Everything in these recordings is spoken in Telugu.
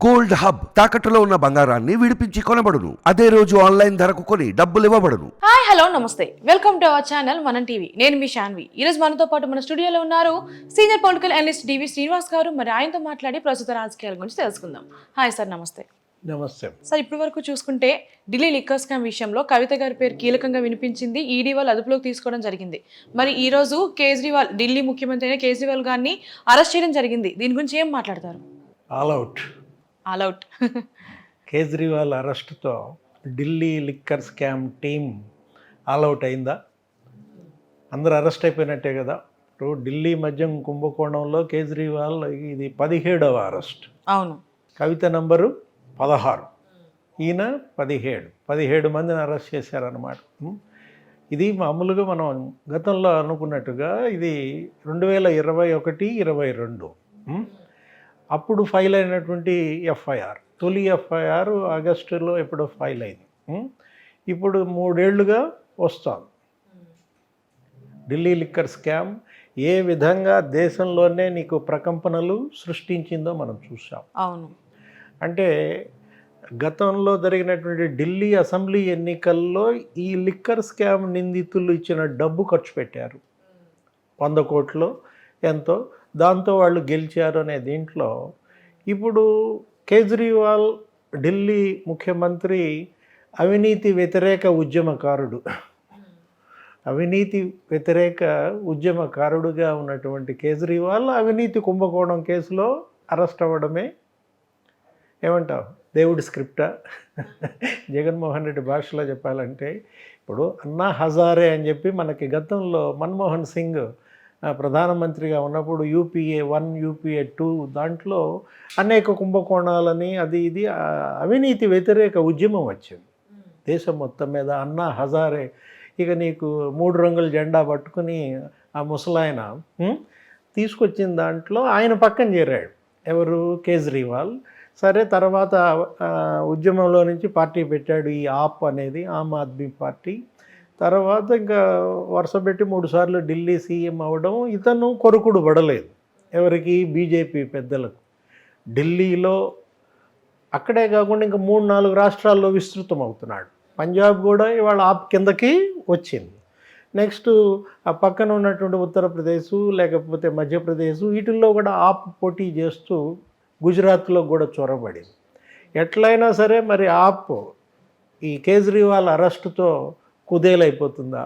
గోల్డ్ హబ్ తాకట్టులో ఉన్న బంగారాన్ని విడిపించి కొనబడును. అదే రోజు ఆన్లైన్ ధరకు కొని డబ్బులు ఇవ్వబడును. హాయ్ హలో నమస్తే, వెల్కమ్ టు అవర్ ఛానల్ మనం టీవీ. నేను మీ శాన్వి. ఈ రోజు మనతో పాటు మన స్టూడియోలో ఉన్నారు సీనియర్ పొలిటికల్ అనలిస్ట్ డివి శ్రీనివాస్ గారు. మరి ఆయనతో మాట్లాడి ప్రస్తుత రాజకీయాల గురించి తెలుసుకుందాం. హాయ్ సార్, నమస్తే. నమస్తే సార్, ఇప్పటి వరకు చూసుకుంటే ఢిల్లీ లిక్కర్ స్కామ్ విషయంలో కవిత గారి పేరు కీలకంగా వినిపించింది. ఈడీ వాళ్ళు అదుపులోకి తీసుకోవడం జరిగింది. మరి ఈ రోజు కేజ్రీవాల్, ఢిల్లీ ముఖ్యమంత్రి అయిన కేజ్రీవాల్ గారిని అరెస్ట్ చేయడం జరిగింది. దీని గురించి ఏం మాట్లాడతారు? ఆల్అవుట్ కేజ్రీవాల్ అరెస్ట్తో Delhi liquor scam team all out అయిందా? అందరూ అరెస్ట్ అయిపోయినట్టే కదా. ఇప్పుడు ఢిల్లీ మద్యం కుంభకోణంలో కేజ్రీవాల్ ఇది 17వ అరెస్ట్. అవును. కవిత నంబరు 16, ఈయన 17 మందిని అరెస్ట్ చేశారన్నమాట. ఇది మామూలుగా మనం గతంలో అనుకున్నట్టుగా ఇది 2021-22 అప్పుడు ఫైల్ అయినటువంటి ఎఫ్ఐఆర్, తొలి ఎఫ్ఐఆర్ ఆగస్టులో ఎప్పుడో ఫైల్ అయింది. ఇప్పుడు 3 ఏళ్లుగా వస్తుంది. ఢిల్లీ లిక్కర్ స్కామ్ ఏ విధంగా దేశంలోనే నీకు ప్రకంపనలు సృష్టించిందో మనం చూసాం. అవును. అంటే గతంలో జరిగినటువంటి ఢిల్లీ అసెంబ్లీ ఎన్నికల్లో ఈ లిక్కర్ స్కామ్ నిందితులు ఇచ్చిన డబ్బు ఖర్చు పెట్టారు, 100 కోట్లు ఎంతో, దాంతో వాళ్ళు గెలిచారు అనే దీంట్లో ఇప్పుడు కేజ్రీవాల్ ఢిల్లీ ముఖ్యమంత్రి అవినీతి వ్యతిరేక ఉద్యమకారుడుగా ఉన్నటువంటి కేజ్రీవాల్ అవినీతి కుంభకోణం కేసులో అరెస్ట్ అవ్వడమే ఏమంటావు, దేవుడి స్క్రిప్టా? జగన్మోహన్ రెడ్డి భాషలో చెప్పాలంటే ఇప్పుడు అన్నా హజారే అని చెప్పి మనకి గతంలో మన్మోహన్ సింగ్ ప్రధానమంత్రిగా ఉన్నప్పుడు యూపీఏ 1, యూపీఏ 2 దాంట్లో అనేక కుంభకోణాలని అది ఇది అవినీతి వ్యతిరేక ఉద్యమం వచ్చింది దేశం మొత్తం మీద. అన్నా హజారే ఇక నీకు 3 రంగుల జెండా పట్టుకుని ఆ ముసలాయన తీసుకొచ్చిన దాంట్లో ఆయన పక్కన చేరాడు. ఎవరు? కేజ్రీవాల్. సరే, తర్వాత ఉద్యమంలో నుంచి పార్టీ పెట్టాడు, ఈ ఆప్ అనేది, ఆమ్ ఆద్మీ పార్టీ. తర్వాత ఇంకా వరుస పెట్టి 3 సార్లు ఢిల్లీ సీఎం అవ్వడం. ఇతను కొరుకుడు పడలేదు ఎవరికి? బీజేపీ పెద్దలకు. ఢిల్లీలో అక్కడే కాకుండా ఇంకా 3-4 రాష్ట్రాల్లో విస్తృతం అవుతున్నాడు. పంజాబ్ కూడా ఇవాళ ఆప్ కిందకి వచ్చింది. నెక్స్ట్ ఆ పక్కన ఉన్నటువంటి ఉత్తరప్రదేశ్ లేకపోతే మధ్యప్రదేశ్, వీటిల్లో కూడా ఆప్ పోటీ చేస్తూ గుజరాత్లో కూడా చొరబడింది. ఎట్లయినా సరే మరి ఆప్ ఈ కేజ్రీవాల్ అరెస్టుతో కుదేలైపోతుందా?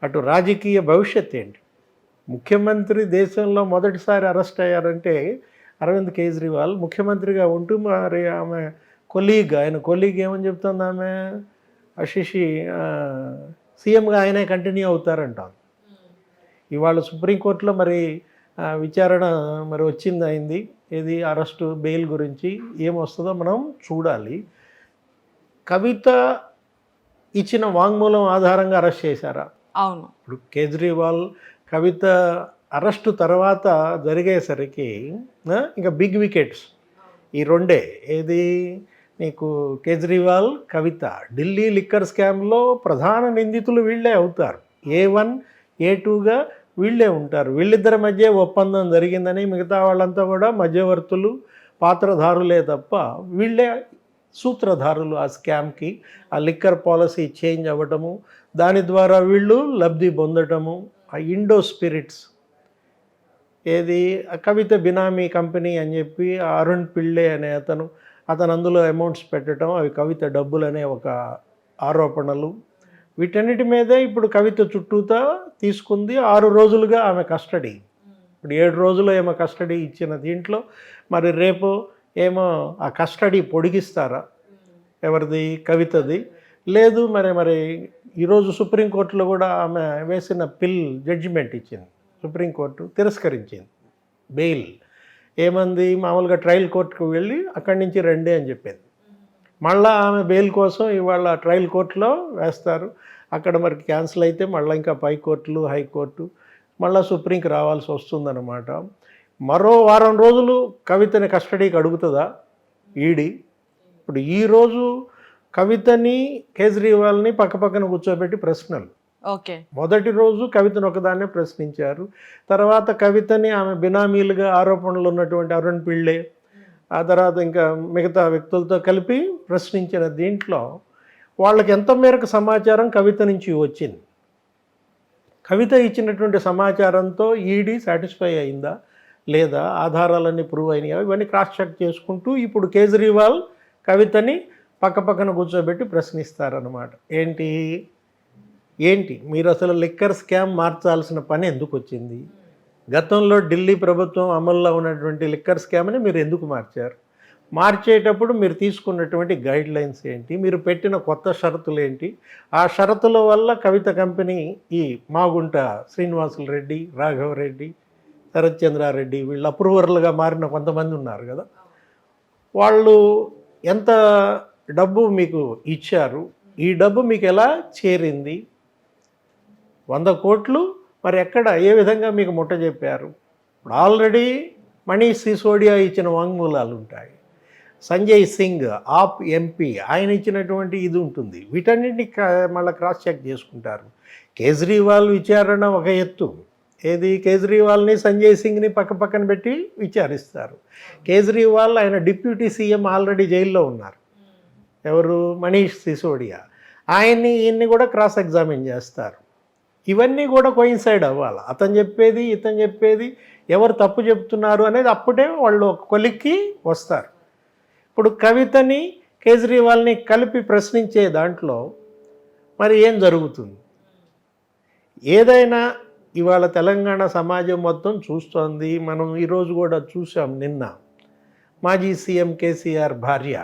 అటు రాజకీయ భవిష్యత్ ఏంటి? ముఖ్యమంత్రి దేశంలో మొదటిసారి అరెస్ట్ అయ్యారంటే అరవింద్ కేజ్రీవాల్ ముఖ్యమంత్రిగా ఉంటూ మరి ఆమె ఆయన కొలీగ్ ఏమని చెప్తుంది, ఆమె ఆశిషి సీఎంగా ఆయనే కంటిన్యూ అవుతారంటాను. ఇవాళ సుప్రీంకోర్టులో మరి విచారణ మరి అయింది. ఏది? అరెస్టు, బెయిల్ గురించి ఏమొస్తుందో మనం చూడాలి. కవిత ఇచ్చిన వాంగ్మూలం ఆధారంగా అరెస్ట్ చేశారా? అవును. ఇప్పుడు కేజ్రీవాల్ కవిత అరెస్టు తర్వాత జరిగేసరికి ఇంకా బిగ్ వికెట్స్ ఈ రెండే. ఏది? నీకు కేజ్రీవాల్, కవిత. ఢిల్లీ లిక్కర్ స్కామ్లో ప్రధాన నిందితులు వీళ్ళే అవుతారు. A1, A2గా వీళ్ళే ఉంటారు. వీళ్ళిద్దరి మధ్య ఒప్పందం జరిగిందని మిగతా వాళ్ళంతా కూడా మధ్యవర్తులు, పాత్రధారులే తప్ప వీళ్ళే సూత్రధారులు ఆ స్కామ్కి. ఆ లిక్కర్ పాలసీ చేంజ్ అవ్వటము, దాని ద్వారా వీళ్ళు లబ్ధి పొందటము. ఆ ఇండో స్పిరిట్స్ ఏది? కవిత బినామీ కంపెనీ అని చెప్పి అరుణ్ పిళ్ళే అనే అతను అందులో అమౌంట్స్ పెట్టడం, అవి కవిత డబ్బులనే ఒక ఆరోపణలు. వీటన్నిటి మీదే ఇప్పుడు కవిత చుట్టూతా తీసుకుంది. 6 రోజులుగా ఆమె కస్టడీ. ఇప్పుడు 7 రోజులు ఏమో కస్టడీ ఇచ్చిన దీంట్లో మరి రేపు ఏమో ఆ కస్టడీ పొడిగిస్తారా? ఎవరిది? కవితది. లేదు మరి ఈరోజు సుప్రీంకోర్టులో కూడా ఆమె వేసిన జడ్జిమెంట్ ఇచ్చింది. సుప్రీంకోర్టు తిరస్కరించింది బెయిల్. ఏమంది? మామూలుగా ట్రయల్ కోర్టుకు వెళ్ళి అక్కడి నుంచి రండి అని చెప్పింది. మళ్ళీ ఆమె బెయిల్ కోసం ఇవాళ ట్రయల్ కోర్టులో వేస్తారు. అక్కడ మరి క్యాన్సిల్ అయితే మళ్ళీ ఇంకా పై కోర్టులు, హైకోర్టు, మళ్ళీ సుప్రీంకి రావాల్సి వస్తుందన్నమాట. మరో 1 వారం రోజులు కవితని కస్టడీకి అడుగుతుందా ఈడీ? ఇప్పుడు ఈరోజు కవితని, కేజ్రీవాల్ని పక్కపక్కన కూర్చోబెట్టి ప్రశ్నలు. ఓకే. మొదటి రోజు కవితను ఒకదాన్నే ప్రశ్నించారు. తర్వాత కవితని ఆమె బినామీలుగా ఆరోపణలు ఉన్నటువంటి అరుణ్ పిళ్ళే, ఆ తర్వాత ఇంకా మిగతా వ్యక్తులతో కలిపి ప్రశ్నించిన దీంట్లో వాళ్ళకి ఎంత మేరకు సమాచారం కవిత నుంచి వచ్చింది, కవిత ఇచ్చినటువంటి సమాచారంతో ఈడీ సాటిస్ఫై అయిందా లేదా, ఆధారాలన్నీ ప్రూవ్ అయినాయా, ఇవన్నీ క్రాస్ చెక్ చేసుకుంటూ ఇప్పుడు కేజ్రీవాల్ కవితని పక్కపక్కన కూర్చోబెట్టి ప్రశ్నిస్తారన్నమాట. ఏంటి మీరు అసలు లిక్కర్ స్కామ్ మార్చాల్సిన పని ఎందుకు వచ్చింది, గతంలో ఢిల్లీ ప్రభుత్వం అమల్లో ఉన్నటువంటి లిక్కర్ స్కామ్ని మీరు ఎందుకు మార్చారు, మార్చేటప్పుడు మీరు తీసుకున్నటువంటి గైడ్ లైన్స్ ఏంటి, మీరు పెట్టిన కొత్త షరతులు ఏంటి, ఆ షరతుల వల్ల కవిత కంపెనీ ఈ మాగుంట శ్రీనివాసులు రెడ్డి, రాఘవరెడ్డి, శరత్ చంద్రారెడ్డి వీళ్ళు అప్రూవర్లుగా మారిన కొంతమంది ఉన్నారు కదా, వాళ్ళు ఎంత డబ్బు మీకు ఇచ్చారు, ఈ డబ్బు మీకు ఎలా చేరింది, 100 కోట్లు మరి ఎక్కడ ఏ విధంగా మీకు ముట్ట చెప్పారు. ఇప్పుడు ఆల్రెడీ మనీష్ సిసోడియా ఇచ్చిన వాంగ్మూలాలు ఉంటాయి, సంజయ్ సింగ్ ఆప్ ఎంపీ ఆయన ఇచ్చినటువంటి ఇది ఉంటుంది, వీటన్నిటిని మళ్ళీ క్రాస్ చెక్ చేసుకుంటారు. కేజ్రీవాల్ విచారణ ఒక ఎత్తు, ఏది కేజ్రీవాల్ని సంజయ్ సింగ్ని పక్కన పెట్టి విచారిస్తారు. కేజ్రీవాల్ ఆయన డిప్యూటీ సీఎం ఆల్రెడీ జైల్లో ఉన్నారు, ఎవరు మనీష్ సిసోడియా, ఈయన్ని కూడా క్రాస్ ఎగ్జామిన్ చేస్తారు. ఇవన్నీ కూడా కోయిన్సైడ్ అవ్వాలి, అతను చెప్పేది ఇతను చెప్పేది ఎవరు తప్పు చెప్తున్నారు అనేది అప్పుడే వాళ్ళు ఒక కొలిక్కి వస్తారు. ఇప్పుడు కవితని కేజ్రీవాల్ని కలిపి ప్రశ్నించే దాంట్లో మరి ఏం జరుగుతుంది, ఏదైనా ఇవాళ తెలంగాణ సమాజం మొత్తం చూస్తోంది. మనం ఈరోజు కూడా చూసాం, నిన్న మాజీ సీఎం కేసీఆర్ భార్య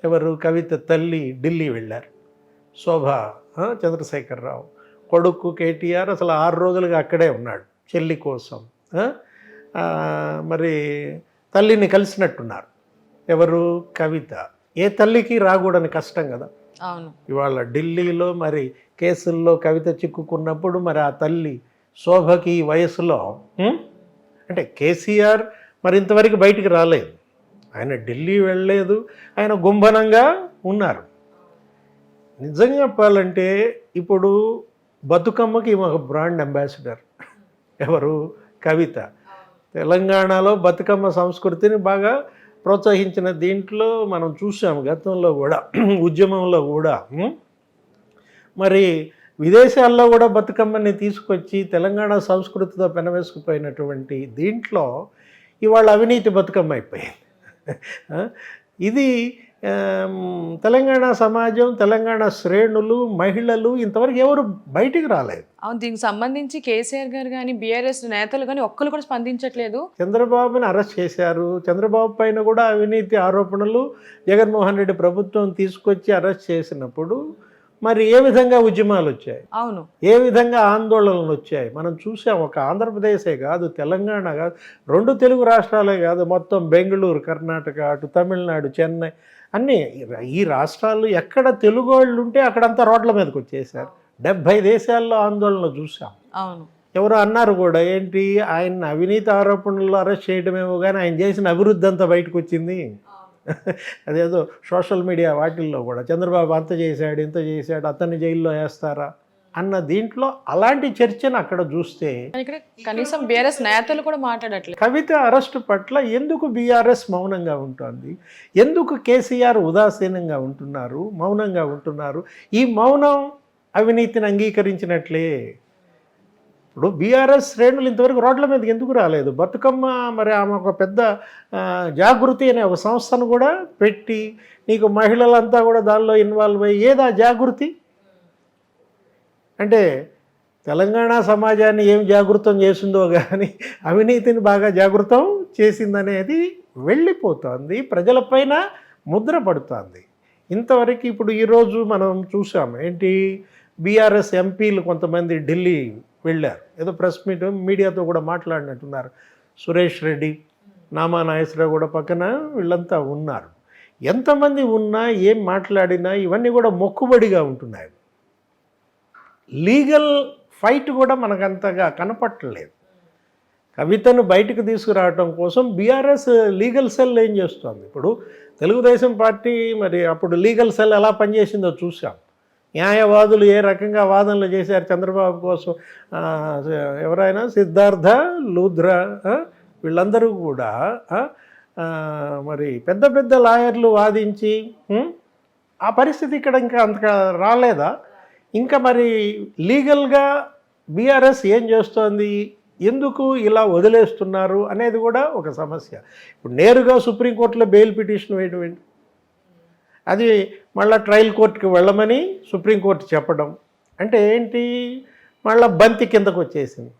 ఎవరు కవిత తల్లి ఢిల్లీ వెళ్ళారు, శోభ చంద్రశేఖరరావు, కొడుకు కేటీఆర్ అసలు 6 రోజులుగా అక్కడే ఉన్నాడు చెల్లి కోసం. మరి తల్లిని కలిసినట్టున్నారు, ఎవరు కవిత. ఏ తల్లికి రాకూడని కష్టం కదా. అవును, ఇవాళ ఢిల్లీలో మరి కేసుల్లో కవిత చిక్కుకున్నప్పుడు మరి ఆ తల్లి శోభకి ఈ వయసులో అంటే కేసీఆర్ మరి ఇంతవరకు బయటికి రాలేదు, ఆయన ఢిల్లీ వెళ్ళలేదు, ఆయన గుంభనంగా ఉన్నారు. నిజంగా చెప్పాలంటే ఇప్పుడు బతుకమ్మకి ఒక బ్రాండ్ అంబాసిడర్ ఎవరు, కవిత. తెలంగాణలో బతుకమ్మ సంస్కృతిని బాగా ప్రోత్సహించిన దీంట్లో మనం చూసాము గతంలో కూడా, ఉద్యమంలో కూడా. మరి విదేశాల్లో కూడా బతుకమ్మని తీసుకొచ్చి తెలంగాణ సంస్కృతితో పెనవేసుకుపోయినటువంటి దీంట్లో ఇవాళ అవినీతి బతుకమ్మ అయిపోయింది. ఇది తెలంగాణ సమాజం, తెలంగాణ శ్రేణులు, మహిళలు ఇంతవరకు ఎవరు బయటికి రాలేదు. అవును, దీనికి సంబంధించి కేసీఆర్ గారు కానీ బీఆర్ఎస్ నేతలు కానీ ఒక్కరు కూడా స్పందించట్లేదు. చంద్రబాబుని అరెస్ట్ చేశారు, చంద్రబాబు పైన కూడా అవినీతి ఆరోపణలు జగన్మోహన్ రెడ్డి ప్రభుత్వం తీసుకొచ్చి అరెస్ట్ చేసినప్పుడు మరి ఏ విధంగా ఉద్యమాలు వచ్చాయి, అవును, ఏ విధంగా ఆందోళనలు వచ్చాయి మనం చూసాం. ఒక ఆంధ్రప్రదేశే కాదు, తెలంగాణ కాదు, 2 తెలుగు రాష్ట్రాలే కాదు, మొత్తం బెంగళూరు, కర్ణాటక, అటు తమిళనాడు, చెన్నై అన్నీ ఈ రాష్ట్రాలు ఎక్కడ తెలుగు వాళ్ళు ఉంటే అక్కడంతా రోడ్ల మీదకి వచ్చేసారు. 70 దేశాల్లో ఆందోళనలు చూసాం. అవును, ఎవరు అన్నారు కూడా, ఏంటి ఆయన అవినీతి ఆరోపణలు అరెస్ట్ చేయడమేమో కానీ ఆయన చేసిన అభివృద్ధి అంతా బయటకు వచ్చింది. అదేదో సోషల్ మీడియా వాటిల్లో కూడా చంద్రబాబు అంత చేశాడు, ఇంత చేశాడు, అతన్ని జైల్లో వేస్తారా అన్న దీంట్లో అలాంటి చర్చను అక్కడ చూస్తే ఇక్కడ కనీసం బీఆర్ఎస్ నేతలు కూడా మాట్లాడట్లేదు. కవిత అరెస్టు పట్ల ఎందుకు బీఆర్ఎస్ మౌనంగా ఉంటుంది, ఎందుకు కేసీఆర్ ఉదాసీనంగా ఉంటున్నారు, మౌనంగా ఉంటున్నారు? ఈ మౌనం అవినీతిని అంగీకరించినట్లే. ఇప్పుడు బీఆర్ఎస్ శ్రేణులు ఇంతవరకు రోడ్ల మీదకి ఎందుకు రాలేదు? బతుకమ్మ మరి ఆమె ఒక పెద్ద జాగృతి అనే ఒక సంస్థను కూడా పెట్టి నీకు మహిళలంతా కూడా దానిలో ఇన్వాల్వ్ అయ్యి ఏదా జాగృతి అంటే తెలంగాణ సమాజాన్ని ఏం జాగృతం చేసిందో కానీ అవినీతిని బాగా జాగృతం చేసిందనేది వెళ్ళిపోతుంది, ప్రజలపైన ముద్ర పడుతుంది. ఇంతవరకు ఇప్పుడు ఈరోజు మనం చూసాం, ఏంటి బీఆర్ఎస్ ఎంపీలు కొంతమంది ఢిల్లీ వెళ్ళారు, ఏదో ప్రెస్ మీట్ మీడియాతో కూడా మాట్లాడినట్టున్నారు. సురేష్ రెడ్డి, నామా నాగేశ్వరరావు కూడా పక్కన వీళ్ళంతా ఉన్నారు. ఎంతమంది ఉన్నా ఏం మాట్లాడినా ఇవన్నీ కూడా మొక్కుబడిగా ఉంటున్నాయి. లీగల్ ఫైట్ కూడా మనకంతగా కనపట్టలేదు. కవితను బయటకు తీసుకురావడం కోసం బీఆర్ఎస్ లీగల్ సెల్ ఏం చేస్తుంది? ఇప్పుడు తెలుగుదేశం పార్టీ మరి అప్పుడు లీగల్ సెల్ ఎలా పనిచేసిందో చూసాం. న్యాయవాదులు ఏ రకంగా వాదనలు చేశారు చంద్రబాబు కోసం. ఎవరైనా సిద్ధార్థ లూధ్రా వీళ్ళందరూ కూడా మరి పెద్ద పెద్ద లాయర్లు వాదించి ఆ పరిస్థితి ఇక్కడ ఇంకా అంతగా రాలేదా? ఇంకా మరి లీగల్గా బీఆర్ఎస్ ఏం చేస్తోంది, ఎందుకు ఇలా వదిలేస్తున్నారు అనేది కూడా ఒక సమస్య. ఇప్పుడు నేరుగా సుప్రీంకోర్టులో బెయిల్ పిటిషన్ వేయడం ఏంటి, అది మళ్ళీ ట్రయల్ కోర్టుకి వెళ్ళమని సుప్రీంకోర్టు చెప్పడం అంటే ఏంటి, మళ్ళీ బంతి కిందకు వచ్చేసింది.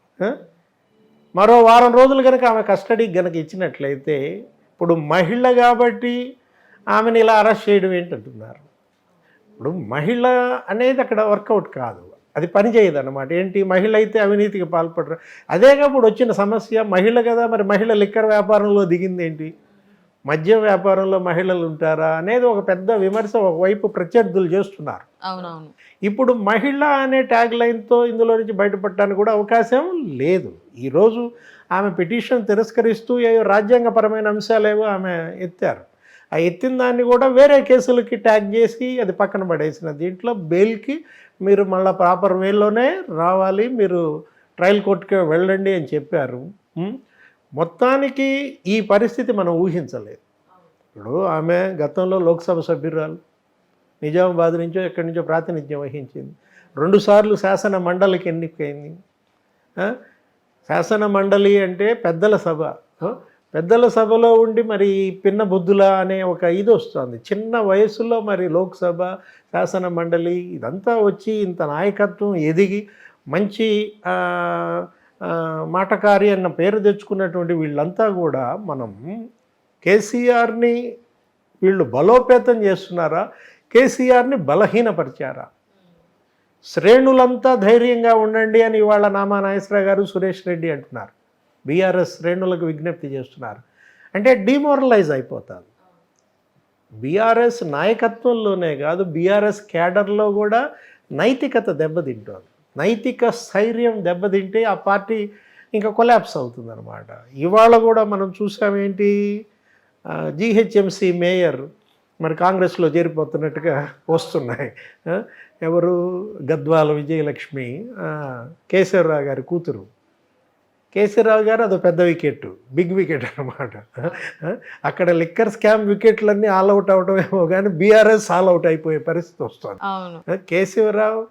మరో వారం రోజులు కనుక ఆమె కస్టడీకి కనుక ఇచ్చినట్లయితే, ఇప్పుడు మహిళ కాబట్టి ఆమెను ఇలా అరెస్ట్ చేయడం ఏంటంటున్నారు. ఇప్పుడు మహిళ అనేది అక్కడ వర్కౌట్ కాదు, అది పనిచేయదు అన్నమాట. ఏంటి, మహిళ అయితే అవినీతికి పాల్పడరు. అదేగా ఇప్పుడు వచ్చిన సమస్య, మహిళ కదా, మరి మహిళ లిక్కర్ వ్యాపారంలో దిగింది ఏంటి, మద్యం వ్యాపారంలో మహిళలు ఉంటారా అనేది ఒక పెద్ద విమర్శ ఒకవైపు ప్రత్యర్థులు చేస్తున్నారు. అవునవును. ఇప్పుడు మహిళ అనే ట్యాగ్ లైన్తో ఇందులో నుంచి బయటపడటానికి కూడా అవకాశం లేదు. ఈరోజు ఆమె పిటిషన్ తిరస్కరిస్తూ రాజ్యాంగపరమైన అంశాలేవో ఆమె ఎత్తారు. ఆ ఎత్తిన దాన్ని కూడా వేరే కేసులకి ట్యాగ్ చేసి అది పక్కన పడేసిన. దీంట్లో బెయిల్కి మీరు మళ్ళీ ప్రాపర్ వేలోనే రావాలి, మీరు ట్రయల్ కోర్టుకి వెళ్ళండి అని చెప్పారు. మొత్తానికి ఈ పరిస్థితి మనం ఊహించలేదు. ఇప్పుడు ఆమె గతంలో లోక్సభ సభ్యురాలు, నిజామాబాద్ నుంచో ఎక్కడి నుంచో ప్రాతినిధ్యం వహించింది, 2 సార్లు శాసన మండలికి ఎన్నికైంది. శాసన మండలి అంటే పెద్దల సభ, పెద్దల సభలో ఉండి మరి పిన్న బుద్ధుల అనే ఒక ఇది వస్తుంది. చిన్న వయసులో మరి లోక్సభ, శాసన మండలి ఇదంతా వచ్చి ఇంత నాయకత్వం ఎదిగి మంచి మాటకారి అన్న పేరు తెచ్చుకున్నటువంటి వీళ్ళంతా కూడా మనం కేసీఆర్ని వీళ్ళు బలోపేతం చేస్తున్నారా, కేసీఆర్ని బలహీనపరిచారా? శ్రేణులంతా ధైర్యంగా ఉండండి అని ఇవాళ నామా నాగేశ్వరరావు గారు, సురేష్ రెడ్డి అంటున్నారు. బీఆర్ఎస్ శ్రేణులకు విజ్ఞప్తి చేస్తున్నారు. అంటే డిమోరలైజ్ అయిపోతారు. బీఆర్ఎస్ నాయకత్వంలోనే కాదు, బీఆర్ఎస్ క్యాడర్లో కూడా నైతికత దెబ్బతింటోంది. నైతిక స్థైర్యం దెబ్బతింటే ఆ పార్టీ ఇంకా కొలాప్స్ అవుతుందన్నమాట. ఇవాళ కూడా మనం చూసామేంటి, జీహెచ్ఎంసీ మేయర్ మరి కాంగ్రెస్లో చేరిపోతున్నట్టుగా వస్తున్నాయి. ఎవరు, గద్వాల విజయలక్ష్మి, కేశవరావు గారి కూతురు. కేసీరావు గారు అదో పెద్ద వికెట్, బిగ్ వికెట్ అన్నమాట. అక్కడ లిక్కర్ స్కామ్ వికెట్లన్నీ ఆల్అవుట్ అవటమేమో కానీ బీఆర్ఎస్ ఆల్అవుట్ అయిపోయే పరిస్థితి వస్తుంది. కేశవరావు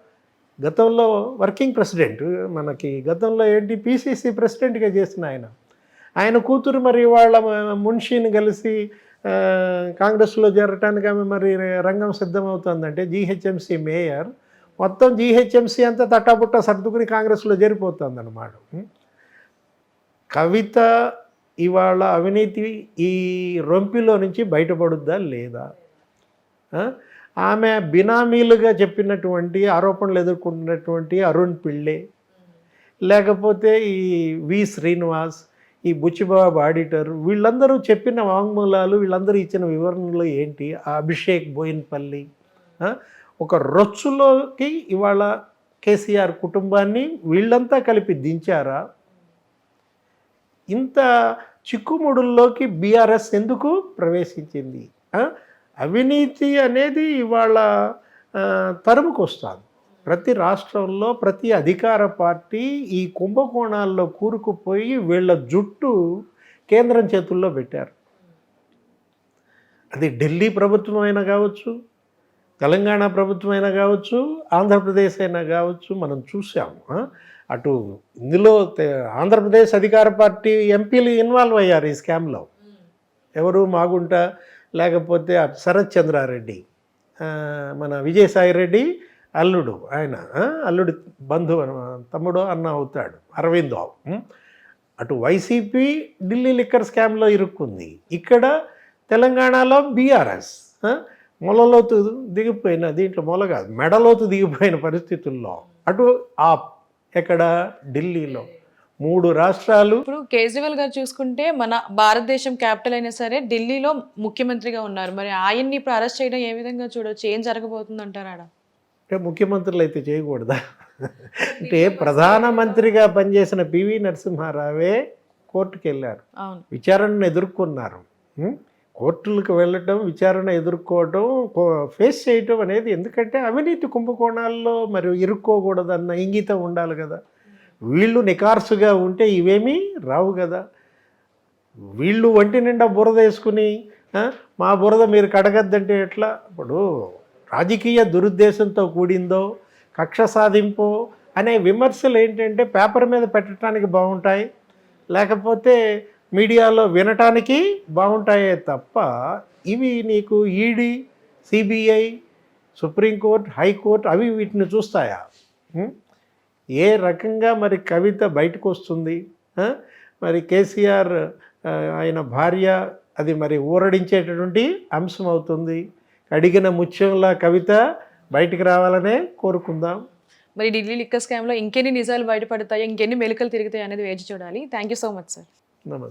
గతంలో వర్కింగ్ ప్రెసిడెంట్, మనకి గతంలో ఏంటి పిసిసి ప్రెసిడెంట్గా చేసిన ఆయన కూతురు మరి వాళ్ళ మున్షిని కలిసి కాంగ్రెస్లో చేరటానికి ఆమె మరి రంగం సిద్ధమవుతుందంటే జీహెచ్ఎంసీ మేయర్ మొత్తం జీహెచ్ఎంసీ అంతా తట్టాబుట్టా సర్దుకుని కాంగ్రెస్లో చేరిపోతుంది అన్నమాట. కవిత ఇవాళ అవినీతి ఈ రొంపిలో నుంచి బయటపడుద్దా లేదా? ఆమె బినామీలుగా చెప్పినటువంటి ఆరోపణలు ఎదుర్కొన్నటువంటి అరుణ్ పిళ్ళే, లేకపోతే ఈ వి శ్రీనివాస్, ఈ బుచ్చిబాబు ఆడిటర్, వీళ్ళందరూ చెప్పిన వాంగ్మూలాలు, వీళ్ళందరూ ఇచ్చిన వివరణలు ఏంటి? ఆ అభిషేక్ బోయిన్పల్లి ఒక రొచ్చులోకి ఇవాళ కేసీఆర్ కుటుంబాన్ని వీళ్ళంతా కలిపి దించారా? ఇంత చిక్కుముడుల్లోకి బీఆర్ఎస్ ఎందుకు ప్రవేశించింది? అవినీతి అనేది ఇవాళ తరుముకు వస్తుంది. ప్రతి రాష్ట్రంలో ప్రతి అధికార పార్టీ ఈ కుంభకోణాల్లో కూరుకుపోయి వీళ్ళ జుట్టు కేంద్రం చేతుల్లో పెట్టారు. అది ఢిల్లీ ప్రభుత్వం అయినా కావచ్చు, తెలంగాణ ప్రభుత్వం అయినా కావచ్చు, ఆంధ్రప్రదేశ్ అయినా కావచ్చు, మనం చూసాము. అటు ఇందులో ఆంధ్రప్రదేశ్ అధికార పార్టీ ఎంపీలు ఇన్వాల్వ్ అయ్యారు ఈ స్కామ్లో. ఎవరు, మాగుంట, లేకపోతే శరత్ చంద్రారెడ్డి, మన విజయసాయి రెడ్డి అల్లుడు, ఆయన అల్లుడి బంధువు, తమ్ముడు అన్న అవుతాడు, అరవిందో. అటు వైసీపీ ఢిల్లీ లిక్కర్ స్కామ్లో ఇరుక్కుంది, ఇక్కడ తెలంగాణలో బీఆర్ఎస్ మొలలోతు దిగిపోయిన, దీంట్లో మొల కాదు మెడలోతు దిగిపోయిన పరిస్థితుల్లో అటు ఎక్కడ ఢిల్లీలో 3 రాష్ట్రాలు. ఇప్పుడు కేజ్రీవాల్ గారు చూసుకుంటే మన భారతదేశం క్యాపిటల్ అయినా సరే ఢిల్లీలో ముఖ్యమంత్రిగా ఉన్నారు. మరి ఆయన్ని ఇప్పుడు అరెస్ట్ చేయడం ఏ విధంగా చూడొచ్చు? ఏం జరగబోతుంది అంటారు ఆడ? అంటే ముఖ్యమంత్రులు అయితే చేయకూడదా? అంటే ప్రధానమంత్రిగా పనిచేసిన పివి నరసింహారావే కోర్టుకు వెళ్ళారు, విచారణను ఎదుర్కొన్నారు. కోర్టులకు వెళ్ళటం, విచారణ ఎదుర్కోవటం, ఫేస్ చేయటం అనేది, ఎందుకంటే అవినీతి కుంభకోణాల్లో మరి ఇరుక్కోకూడదన్న ఇంగితం ఉండాలి కదా. వీళ్ళు నికార్సుగా ఉంటే ఇవేమీ రావు కదా. వీళ్ళు ఒంటి నిండా బురద వేసుకుని మా బురద మీరు కడగద్దంటే ఎట్లా? ఇప్పుడు రాజకీయ దురుద్దేశంతో కూడిందో కక్ష సాధింపు అనే విమర్శలు ఏంటంటే పేపర్ మీద పెట్టడానికి బాగుంటాయి, లేకపోతే మీడియాలో వినటానికి బాగుంటాయే తప్ప ఇవి నీకు ఈడీ, సిబిఐ, సుప్రీంకోర్టు, హైకోర్టు అవి వీటిని చూస్తాయా? ఏ రకంగా మరి కవిత బయటకు వస్తుంది? మరి కేసీఆర్ ఆయన భార్య అది మరి ఊరడించేటటువంటి అంశం అవుతుంది. అడిగిన ముత్యంలా కవిత బయటికి రావాలనే కోరుకుందాం. మరి ఢిల్లీ లిక్కర్ స్కామ్లో ఇంకెన్ని నిజాలు బయటపడతాయి, ఇంకెన్ని మెలికలు తిరుగుతాయి అనేది వేచి చూడాలి. Thank you so much sir. నమస్తే.